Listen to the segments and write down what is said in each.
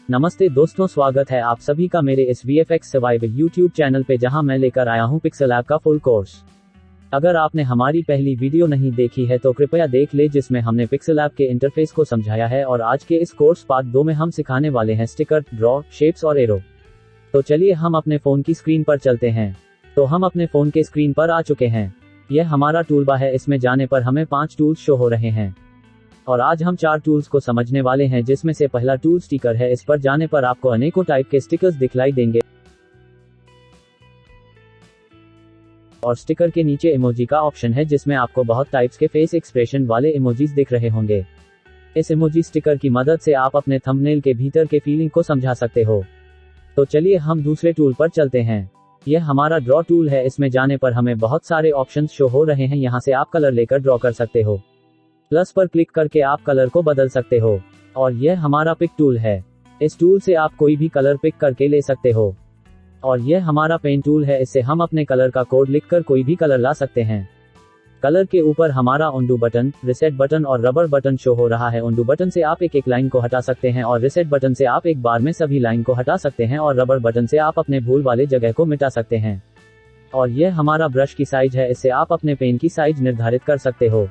नमस्ते दोस्तों, स्वागत है आप सभी का मेरे इस VFX सर्वाइवल YouTube चैनल पे, जहां मैं लेकर आया हूं पिक्सेल ऐप का फुल कोर्स। अगर आपने हमारी पहली वीडियो नहीं देखी है तो कृपया देख ले, जिसमें हमने पिक्सेल ऐप के इंटरफेस को समझाया है। और आज के इस कोर्स पार्ट 2 में हम सिखाने वाले हैं स्टिकर, ड्रॉ, शेप्स और एरो। तो चलिए हम अपने फोन की स्क्रीन पर चलते हैं। तो हम अपने फोन के स्क्रीन पर आ चुके हैं। यह हमारा टूलबार है। इसमें जाने पर हमें 5 टूल्स शो हो रहे हैं और आज हम 4 टूल्स को समझने वाले हैं, जिसमें से पहला टूल स्टिकर है। इस पर जाने पर आपको अनेकों टाइप के स्टिकर्स दिखलाई देंगे और स्टिकर के नीचे इमोजी का ऑप्शन है, जिसमें आपको बहुत टाइप्स के फेस एक्सप्रेशन वाले इमोजीज दिख रहे होंगे। इस इमोजी स्टिकर की मदद से आप अपने थंबनेल के भीतर के फीलिंग को समझा सकते हो। तो चलिए हम दूसरे टूल पर चलते हैं। यह हमारा ड्रॉ टूल है। इसमें जाने पर हमें बहुत सारे ऑप्शंस शो हो रहे हैं। यहाँ से आप कलर लेकर ड्रॉ कर सकते हो। प्लस पर क्लिक करके आप कलर को बदल सकते हो। और यह हमारा पिक टूल है। इस टूल से आप कोई भी कलर पिक करके ले सकते हो। और यह हमारा पेन टूल है। इससे हम अपने कलर का कोड लिखकर कोई भी कलर ला सकते हैं। कलर के ऊपर हमारा उंडू बटन, रिसेट बटन और रबर बटन शो हो रहा है। उंडू बटन से आप एक लाइन को हटा सकते हैं और रिसेट बटन से आप एक बार में सभी लाइन को हटा सकते हैं और रबर बटन से आप अपने भूल वाले जगह को मिटा सकते हैं। और यह हमारा ब्रश की साइज है। इससे आप अपने पेन की साइज निर्धारित कर सकते हो।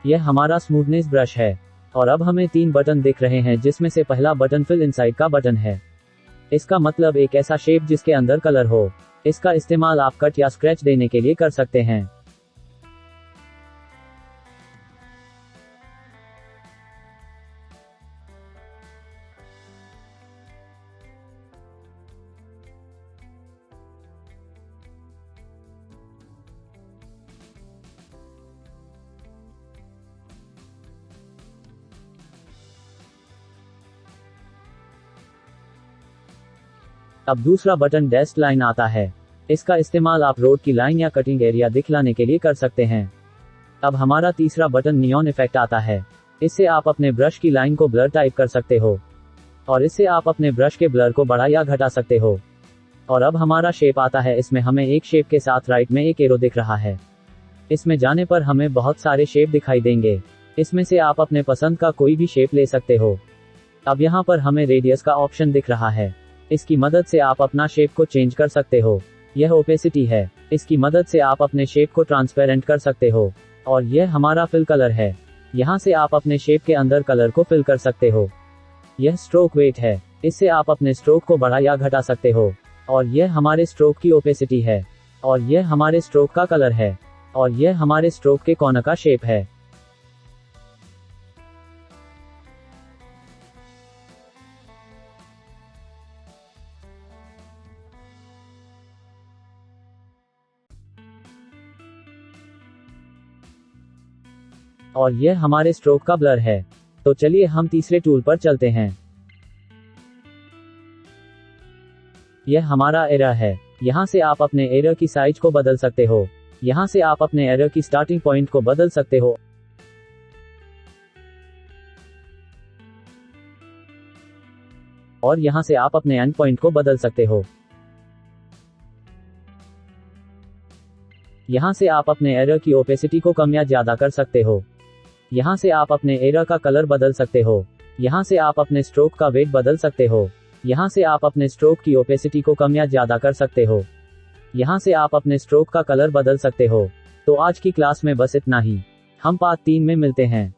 यह हमारा स्मूथनेस ब्रश है। और अब हमें 3 बटन दिख रहे हैं, जिसमें से पहला बटन फिल इनसाइड का बटन है। इसका मतलब एक ऐसा शेप जिसके अंदर कलर हो। इसका इस्तेमाल आप कट या स्क्रैच देने के लिए कर सकते हैं। अब दूसरा बटन डैश लाइन आता है। इसका इस्तेमाल आप रोड की लाइन या कटिंग एरिया दिखलाने के लिए कर सकते हैं। अब हमारा तीसरा बटन नियॉन इफेक्ट आता है। इससे आप अपने ब्रश की लाइन को ब्लर टाइप कर सकते हो और इससे आप अपने ब्रश के ब्लर को बढ़ा या घटा सकते हो। और अब हमारा शेप आता है। इसमें हमें एक शेप के साथ राइट में एक एरो दिख रहा है। इसमें जाने पर हमें बहुत सारे शेप दिखाई देंगे। इसमें से आप अपने पसंद का कोई भी शेप ले सकते हो। अब यहाँ पर हमें रेडियस का ऑप्शन दिख रहा है। इसकी मदद से आप अपना शेप को चेंज कर सकते हो। यह ओपेसिटी है। इसकी मदद से आप अपने शेप को ट्रांसपेरेंट कर सकते हो। और यह हमारा फिल कलर है। यहाँ से आप अपने शेप के अंदर कलर को फिल कर सकते हो। यह स्ट्रोक वेट है। इससे आप अपने स्ट्रोक को बढ़ा या घटा सकते हो। और यह हमारे स्ट्रोक की ओपेसिटी है। और यह हमारे स्ट्रोक का कलर है। और यह हमारे स्ट्रोक के कॉर्नर का शेप है। और यह हमारे स्ट्रोक का ब्लर है। तो चलिए हम तीसरे टूल पर चलते हैं। यह हमारा एरर है। यहाँ से आप अपने एरर की साइज को बदल सकते हो। यहाँ से आप अपने एरर की स्टार्टिंग पॉइंट को बदल सकते हो। और यहाँ से आप अपने एंड पॉइंट को बदल सकते हो। यहाँ से आप अपने एरर की ओपेसिटी को कम या ज्यादा कर सकते हो। यहाँ से आप अपने एरर का कलर बदल सकते हो। यहाँ से आप अपने स्ट्रोक का वेट बदल सकते हो। यहाँ से आप अपने स्ट्रोक की ओपेसिटी को कम या ज्यादा कर सकते हो। यहाँ से आप अपने स्ट्रोक का कलर बदल सकते हो। तो आज की क्लास में बस इतना ही। हम पार्ट 3 में मिलते हैं।